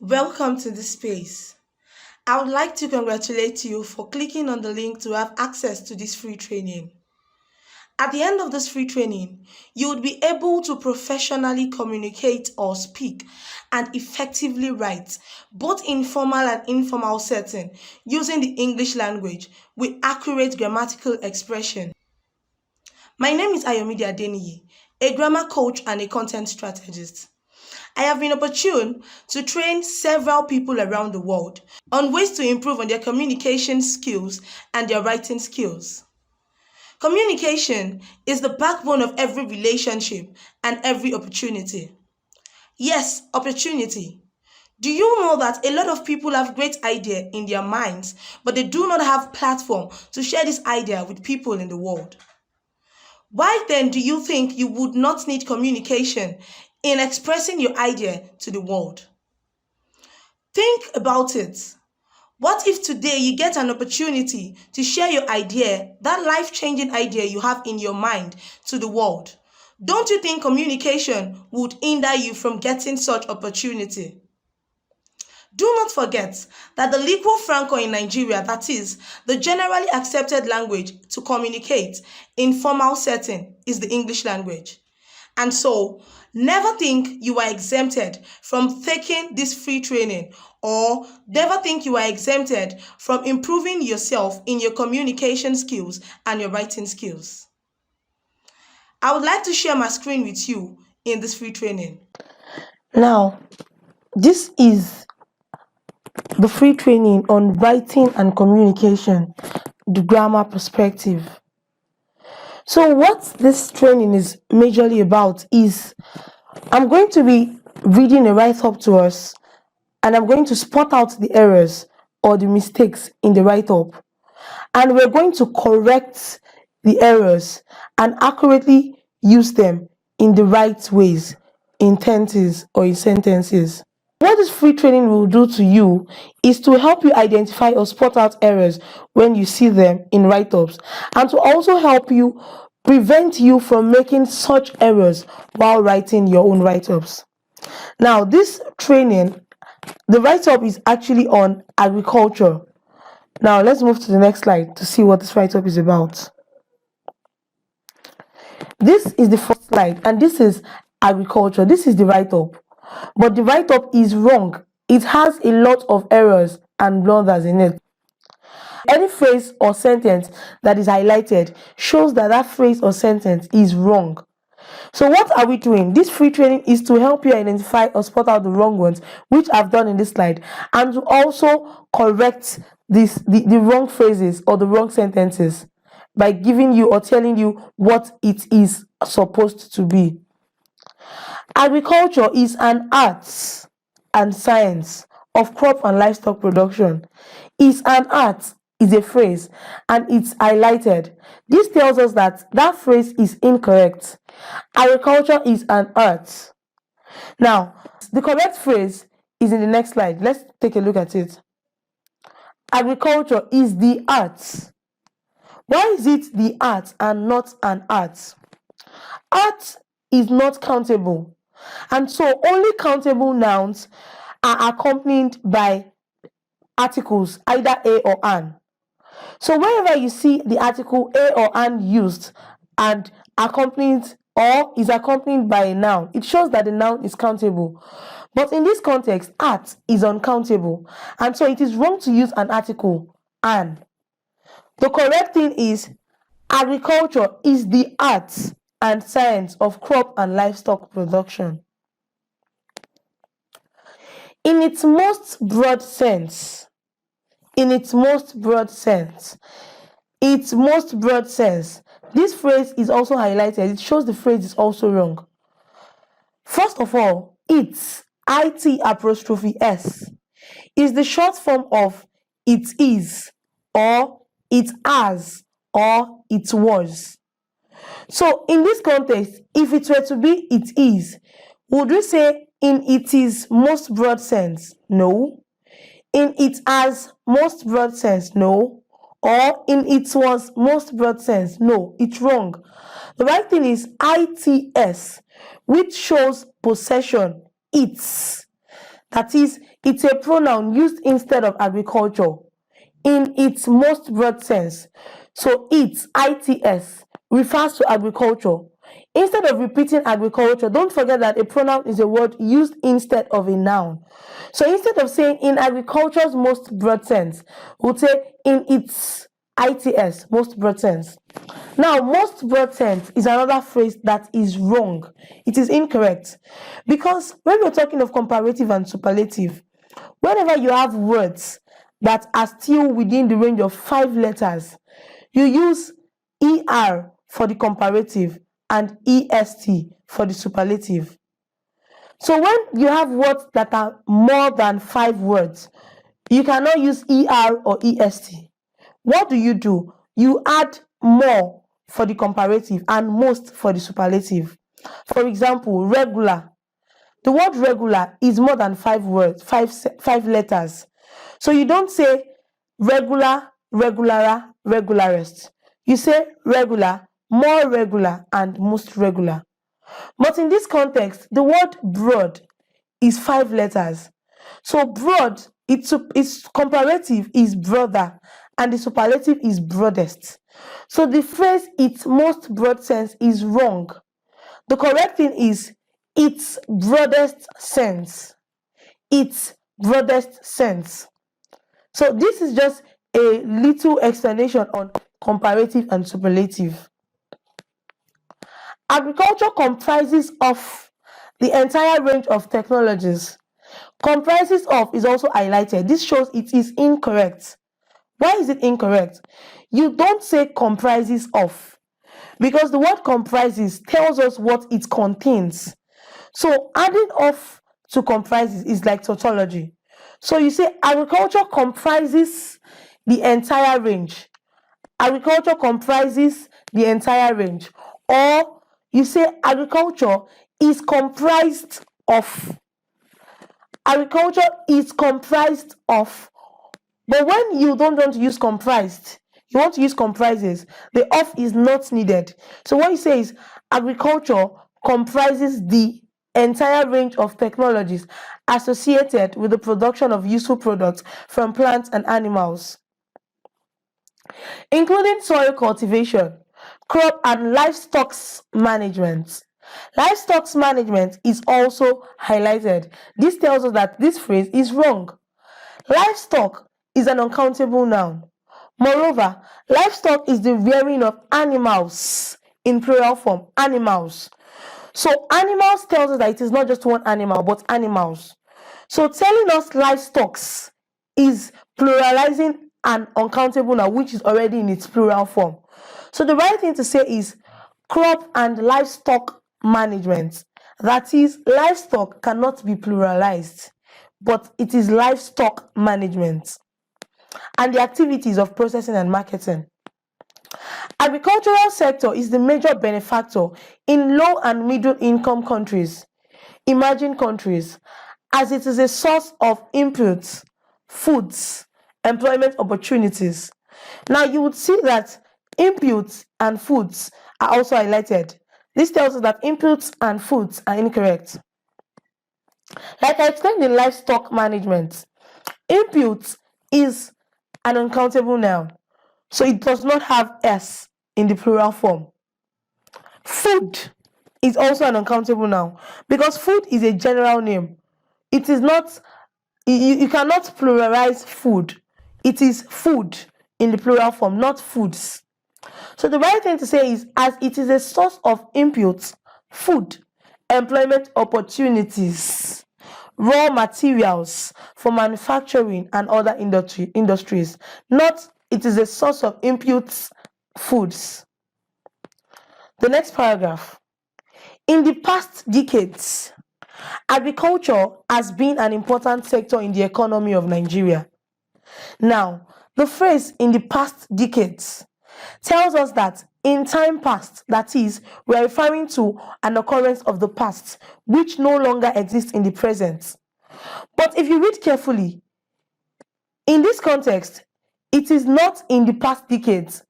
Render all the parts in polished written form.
Welcome to this space. I would like to congratulate you for clicking on the link to have access to this free training. At the end of this free training, you would be able to professionally communicate or speak and effectively write, both in formal and informal setting, using the English language with accurate grammatical expression. My name is Ayomide Adeniyi, a grammar coach and a content strategist. I have been opportune to train several people around the world on ways to improve on their communication skills and their writing skills. Communication is the backbone of every relationship and every opportunity. Yes, opportunity. Do you know that a lot of people have great idea in their minds, but they do not have platform to share this idea with people in the world? Why then do you think you would not need communication in expressing your idea to the world? Think about it. What if today you get an opportunity to share your idea, that life-changing idea you have in your mind, to the world? Don't you think communication would hinder you from getting such opportunity? Do not forget that the lingua franca in Nigeria, that is, the generally accepted language to communicate in formal setting, is the English language. And so, never think you are exempted from taking this free training, or never think you are exempted from improving yourself in your communication skills and your writing skills. I would like to share my screen with you in this free training. Now, this is the free training on writing and communication, the grammar perspective. So what this training is majorly about is I'm going to be reading a write-up to us, and I'm going to spot out the errors or the mistakes in the write-up, and we're going to correct the errors and accurately use them in the right ways, in tenses or in sentences. What this free training will do to you is to help you identify or spot out errors when you see them in write-ups, and to also help you prevent you from making such errors while writing your own write-ups. Now, this training, the write-up is actually on agriculture. Now, let's move to the next slide to see what this write-up is about. This is the first slide, and this is agriculture. This is the write-up. But the write-up is wrong. It has a lot of errors and blunders in it. Any phrase or sentence that is highlighted shows that that phrase or sentence is wrong. So what are we doing? This free training is to help you identify or spot out the wrong ones, which I've done in this slide, and to also correct the wrong phrases or the wrong sentences by giving you or telling you what it is supposed to be. Agriculture is an art and science of crop and livestock production. Is an art is a phrase, and it's highlighted. This tells us that that phrase is incorrect. Agriculture is an art. Now, the correct phrase is in the next slide. Let's take a look at it. Agriculture is the art. Why is it the art and not an art? Art is not countable, and so only countable nouns are accompanied by articles, either a or an. So wherever you see the article a or an used and accompanied or is accompanied by a noun, it shows that the noun is countable. But in this context, art is uncountable, and so it is wrong to use an article an. The correct thing is agriculture is the art and science of crop and livestock production. In its most broad sense, this phrase is also highlighted. It shows the phrase is also wrong. First of all, it's it''s is the short form of it is, or it has, or it was. So in this context, if it were to be it is, would we say in it is most broad sense? No. In it has most broad sense? No. Or in it was most broad sense? No. It's wrong. The right thing is its, which shows possession, its. That is, it's a pronoun used instead of agriculture in its most broad sense. So its refers to agriculture. Instead of repeating agriculture, don't forget that a pronoun is a word used instead of a noun. So instead of saying in agriculture's most broad sense, we'll say in its most broad sense. Now, most broad sense is another phrase that is wrong. It is incorrect. Because when we're talking of comparative and superlative, whenever you have words that are still within the range of 5 letters, you use ER for the comparative and EST for the superlative. So when you have words that are more than 5 words, you cannot use ER or EST. What do? You add more for the comparative and most for the superlative. For example, regular. The word regular is more than 5 words, five letters. So you don't say regular, regularer, regularest. You say regular, more regular, and most regular. But in this context, the word broad is 5 letters. So broad, its comparative is broader, and the superlative is broadest. So the phrase its most broad sense is wrong. The correct thing is its broadest sense. Its broadest sense. So this is just a little explanation on comparative and superlative. Agriculture comprises of the entire range of technologies. Comprises of is also highlighted. This shows it is incorrect. Why is it incorrect? You don't say comprises of, because the word comprises tells us what it contains. So adding of to comprises is like tautology. So you say agriculture comprises the entire range. Agriculture comprises the entire range. Or you say agriculture is comprised of. Agriculture is comprised of. But when you don't want to use comprised, you want to use comprises, the of is not needed. So what you say is agriculture comprises the entire range of technologies associated with the production of useful products from plants and animals, including soil cultivation, crop and livestock management. Livestock management is also highlighted. This tells us that this phrase is wrong. Livestock is an uncountable noun. Moreover, livestock is the rearing of animals in plural form, animals. So animals tells us that it is not just one animal, but animals. So telling us livestock is pluralizing an uncountable noun which is already in its plural form. So the right thing to say is crop and livestock management. That is, livestock cannot be pluralized, but it is livestock management and the activities of processing and marketing. Agricultural sector is the major benefactor in low and middle income countries, emerging countries, as it is a source of inputs, foods, employment opportunities. Now you would see that inputs and foods are also highlighted. This tells us that inputs and foods are incorrect. Like I explained in livestock management, input is an uncountable noun, so it does not have s in the plural form. Food is also an uncountable noun because food is a general name. It is not, you cannot pluralize food. It is food in the plural form, not foods. So the right thing to say is as it is a source of inputs, food, employment opportunities, raw materials for manufacturing and other industries, not it is a source of inputs, foods. The next paragraph. In the past decades, agriculture has been an important sector in the economy of Nigeria. Now, the phrase in the past decades tells us that in time past, that is, we are referring to an occurrence of the past which no longer exists in the present. But if you read carefully, in this context, it is not in the past decades,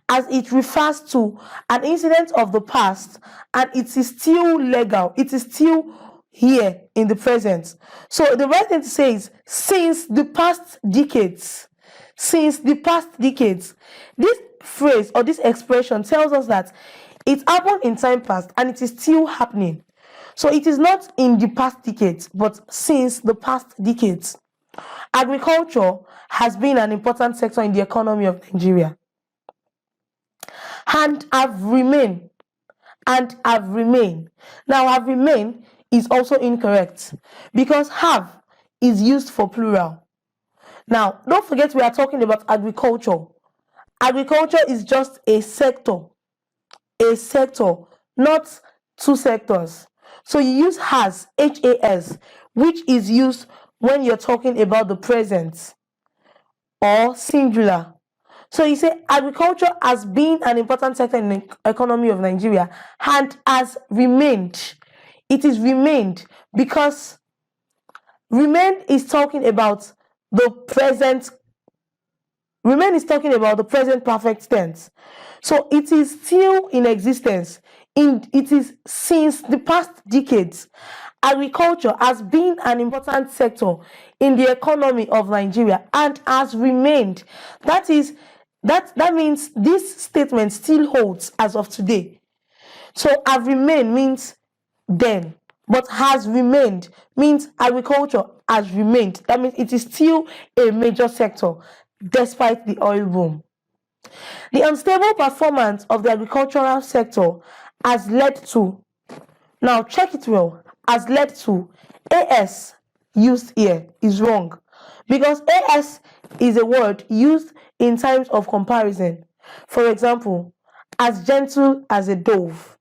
as it refers to an incident of the past and it is still legal, it is still here in the present. So the right thing to say is since the past decades. Since the past decades. This phrase or this expression tells us that it happened in time past and it is still happening. So it is not in the past decades, but since the past decades. Agriculture has been an important sector in the economy of Nigeria and have remained. Now, have remained is also incorrect because have is used for plural. Now, don't forget we are talking about agriculture. Agriculture is just a sector, not two sectors. So you use has, HAS, which is used when you're talking about the present or singular. So you say agriculture has been an important sector in the economy of Nigeria and has remained. It is remained because remain is talking about the present. Remain is talking about the present perfect tense. So it is still in existence. It is since the past decades. Agriculture has been an important sector in the economy of Nigeria and has remained. That means this statement still holds as of today. So have remained means then, but has remained means agriculture has remained. That means it is still a major sector despite the oil boom. The unstable performance of the agricultural sector has led to, now check it well, has led to AS used here is wrong because AS is a word used in times of comparison. For example, as gentle as a dove,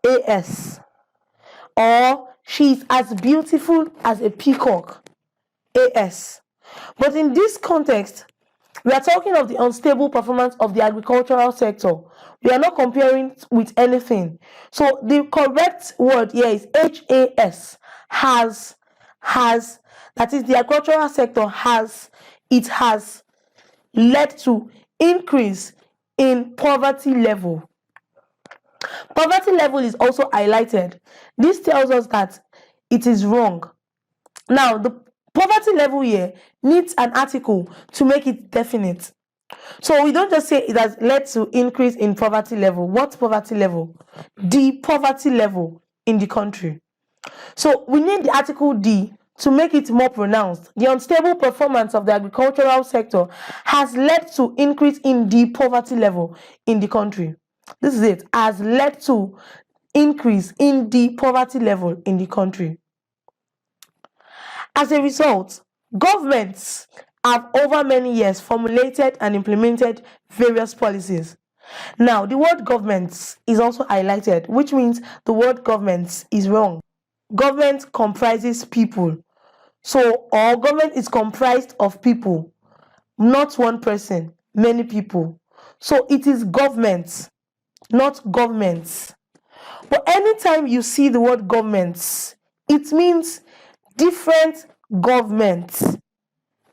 AS, or she is as beautiful as a peacock, AS. But in this context, we are talking of the unstable performance of the agricultural sector. We are not comparing with anything. So the correct word here is HAS, has, that is the agricultural sector it has led to increase in poverty level. Poverty level is also highlighted. This tells us that it is wrong. Now, the poverty level here needs an article to make it definite. So we don't just say it has led to increase in poverty level. What poverty level? The poverty level in the country. So we need the article D to make it more pronounced. The unstable performance of the agricultural sector has led to increase in the poverty level in the country. This is it. Has led to increase in the poverty level in the country. As a result, governments have over many years formulated and implemented various policies. Now, the word governments is also highlighted, which means the word governments is wrong. Government comprises people. So, our government is comprised of people, not one person, many people. So, it is governments, not governments. But anytime you see the word governments, it means different governments.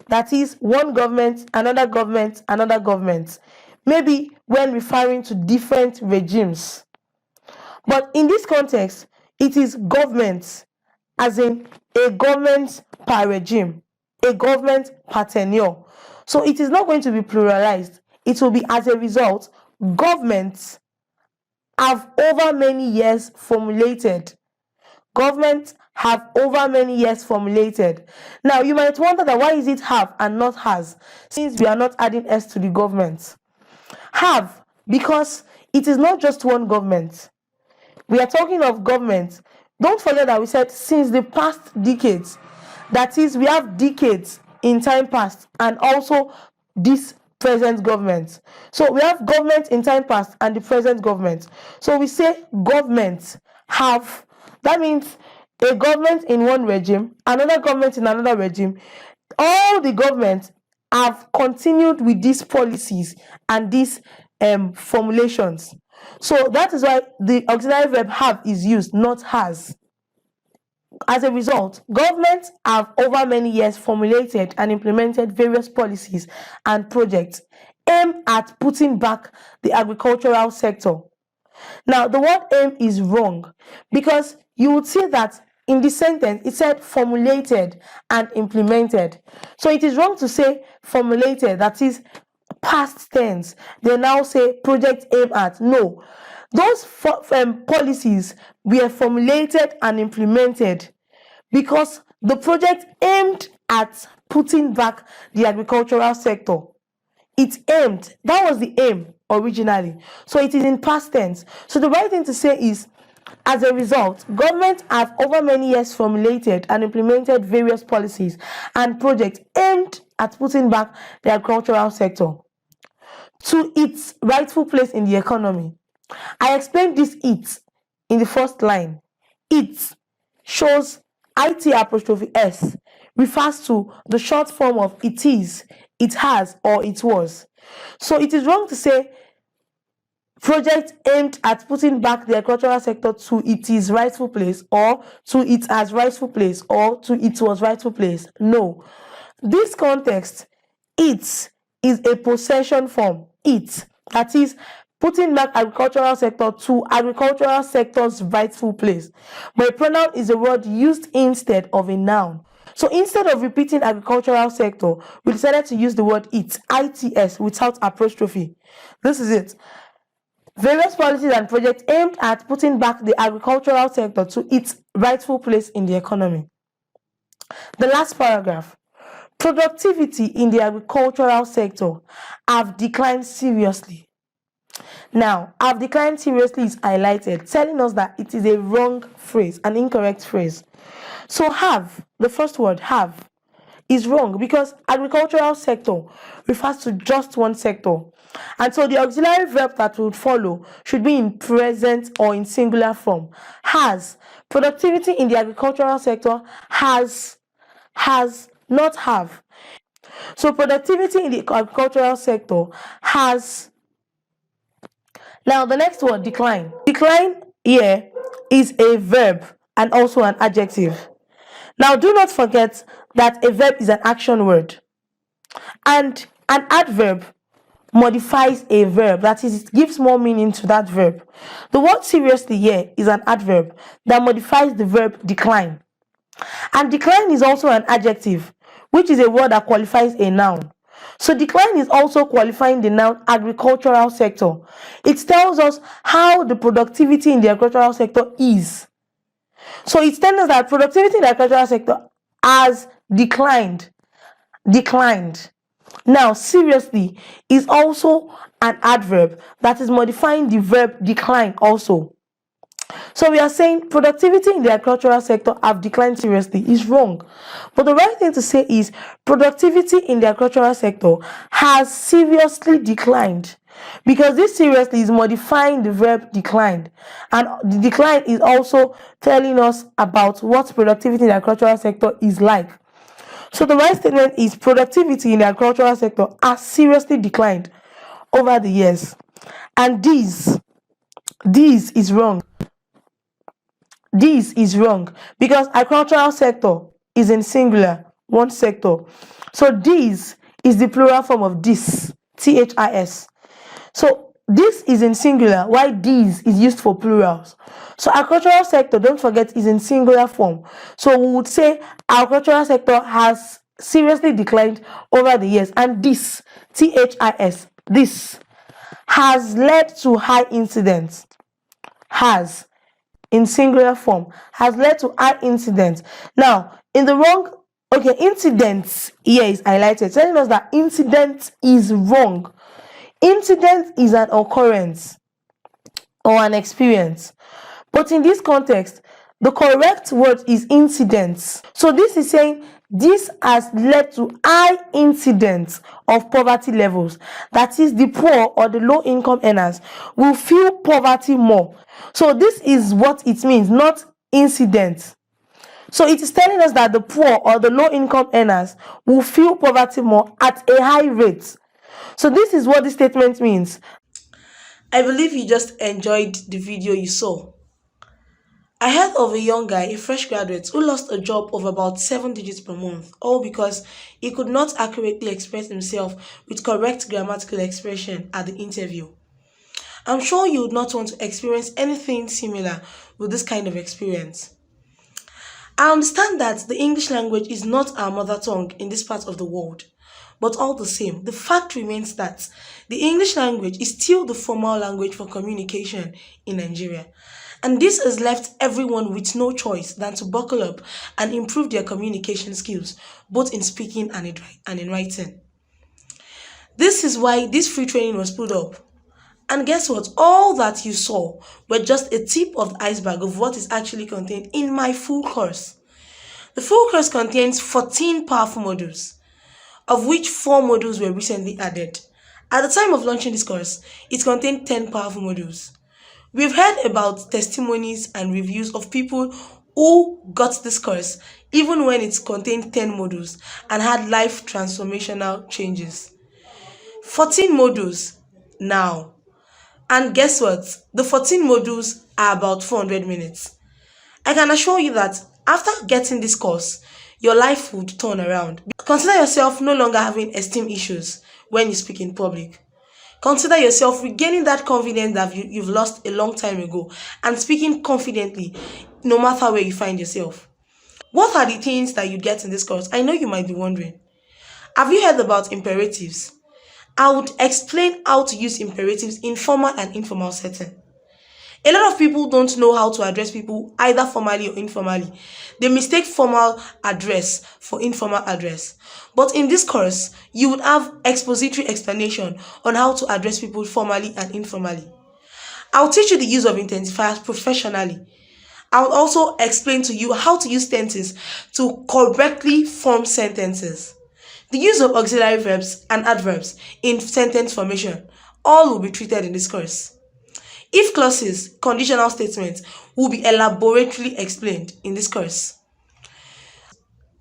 That is one government, another government, another government. Maybe when referring to different regimes. But in this context, it is governments, as in a government per regime, a government per tenure. So it is not going to be pluralized. It will be as a result, governments have over many years formulated. Governments have over many years formulated. Now, you might wonder that why is it have and not has, since we are not adding S to the government. Have, because it is not just one government. We are talking of government. Don't forget that we said since the past decades. That is, we have decades in time past and also this present government. So we have government in time past and the present government. So we say governments have, that means a government in one regime, another government in another regime. All the governments have continued with these policies and these formulations. So that is why the auxiliary verb have is used, not has. As a result, governments have over many years formulated and implemented various policies and projects aimed at putting back the agricultural sector. Now, the word aim is wrong because you would see that in the sentence, it said formulated and implemented. So it is wrong to say formulated, that is past tense. They now say project aim at. No, those policies were formulated and implemented because the project aimed at putting back the agricultural sector. It aimed, that was the aim originally. So it is in past tense. So the right thing to say is, as a result, government have over many years formulated and implemented various policies and projects aimed at putting back the agricultural sector to its rightful place in the economy. I explained this "it" in the first line. It shows it', refers to the short form of it is, it has, or it was. So it is wrong to say project aimed at putting back the agricultural sector to its rightful place, or to it as rightful place, or to it was rightful place. No. This context, it is a possession form. It, that is putting back agricultural sector to agricultural sector's rightful place. But a pronoun is a word used instead of a noun. So instead of repeating agricultural sector, we decided to use the word its, without apostrophe. This is it. Various policies and projects aimed at putting back the agricultural sector to its rightful place in the economy. The last paragraph. Productivity in the agricultural sector have declined seriously. Now, have declined seriously is highlighted, telling us that it is a wrong phrase, an incorrect phrase. So have, the first word, have, is wrong because agricultural sector refers to just one sector. And so the auxiliary verb that would follow should be in present or in singular form. Has. Productivity in the agricultural sector has, not have. So productivity in the agricultural sector has. Now the next word, decline. Decline here is a verb and also an adjective. Now do not forget that a verb is an action word, and an adverb modifies a verb, that is, it gives more meaning to that verb. The word seriously here is an adverb that modifies the verb decline. And decline is also an adjective, which is a word that qualifies a noun. So decline is also qualifying the noun agricultural sector. It tells us how the productivity in the agricultural sector is. So it tells us that productivity in the agricultural sector has declined. Now, seriously is also an adverb that is modifying the verb decline also. So we are saying productivity in the agricultural sector have declined seriously is wrong. But the right thing to say is productivity in the agricultural sector has seriously declined, because this seriously is modifying the verb declined. And the decline is also telling us about what productivity in the agricultural sector is like. So the right statement is productivity in the agricultural sector has seriously declined over the years. And this is wrong. This is wrong because agricultural sector is in singular, one sector. So this is the plural form of this, this. So this is in singular, while this is used for plurals. So agricultural sector, don't forget, is in singular form. So we would say agricultural sector has seriously declined over the years, and this, this, this has led to high incidence. Has, in singular form, has led to high incidence. Now, in the wrong, incidents here is highlighted, telling us that incident is wrong. Incident is an occurrence or an experience. But in this context, the correct word is incidents. So this is saying this has led to high incidence of poverty levels. That is, the poor or the low income earners will feel poverty more. So this is what it means, not incidents. So it is telling us that the poor or the low income earners will feel poverty more at a high rate. So this is what this statement means. I believe you just enjoyed the video you saw. I heard of a young guy, a fresh graduate, who lost a job of about 7 digits per month, all because he could not accurately express himself with correct grammatical expression at the interview. I'm sure you would not want to experience anything similar with this kind of experience. I understand that the English language is not our mother tongue in this part of the world, but all the same, the fact remains that the English language is still the formal language for communication in Nigeria. And this has left everyone with no choice than to buckle up and improve their communication skills, both in speaking and in writing. This is why this free training was put up. And guess what? All that you saw were just a tip of the iceberg of what is actually contained in my full course. The full course contains 14 powerful modules, of which 4 modules were recently added. At the time of launching this course, it contained 10 powerful modules. We've heard about testimonies and reviews of people who got this course even when it contained 10 modules and had life transformational changes. 14 modules now. And guess what? The 14 modules are about 400 minutes. I can assure you that after getting this course, your life would turn around. Consider yourself no longer having esteem issues when you speak in public. Consider yourself regaining that confidence that you've lost a long time ago and speaking confidently no matter where you find yourself. What are the things that you get in this course? I know you might be wondering. Have you heard about imperatives? I would explain how to use imperatives in formal and informal setting. A lot of people don't know how to address people either formally or informally. They mistake formal address for informal address. But in this course, you would have expository explanation on how to address people formally and informally. I'll teach you the use of intensifiers professionally. I'll also explain to you how to use tenses to correctly form sentences. The use of auxiliary verbs and adverbs in sentence formation, all will be treated in this course. If clauses, conditional statements will be elaborately explained in this course.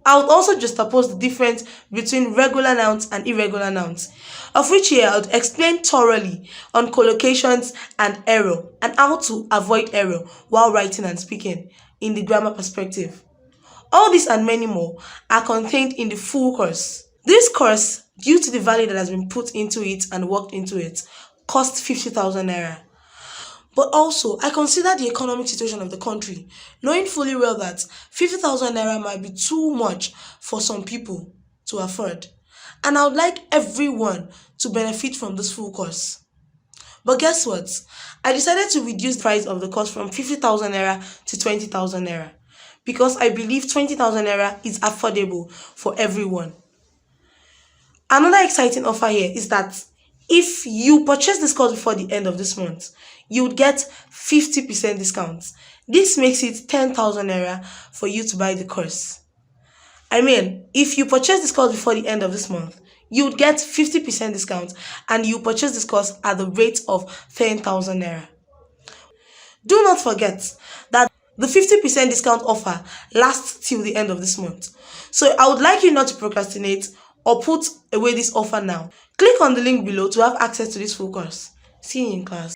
I would also juxtapose the difference between regular nouns and irregular nouns, of which here I would explain thoroughly on collocations and error and how to avoid error while writing and speaking in the grammar perspective. All this and many more are contained in the full course. This course, due to the value that has been put into it and worked into it, costs 50,000 naira. But also, I consider the economic situation of the country, knowing fully well that 50,000 naira might be too much for some people to afford. And I would like everyone to benefit from this full course. But guess what? I decided to reduce the price of the course from 50,000 naira to 20,000 naira because I believe 20,000 naira is affordable for everyone. Another exciting offer here is that if you purchase this course before the end of this month, you would get 50% discount. This makes it 10,000 naira for you to buy the course. I mean, if you purchase this course before the end of this month, you would get 50% discount and you purchase this course at the rate of 10,000 naira. Do not forget that the 50% discount offer lasts till the end of this month. So I would like you not to procrastinate or put away this offer now. Click on the link below to have access to this full course. See you in class.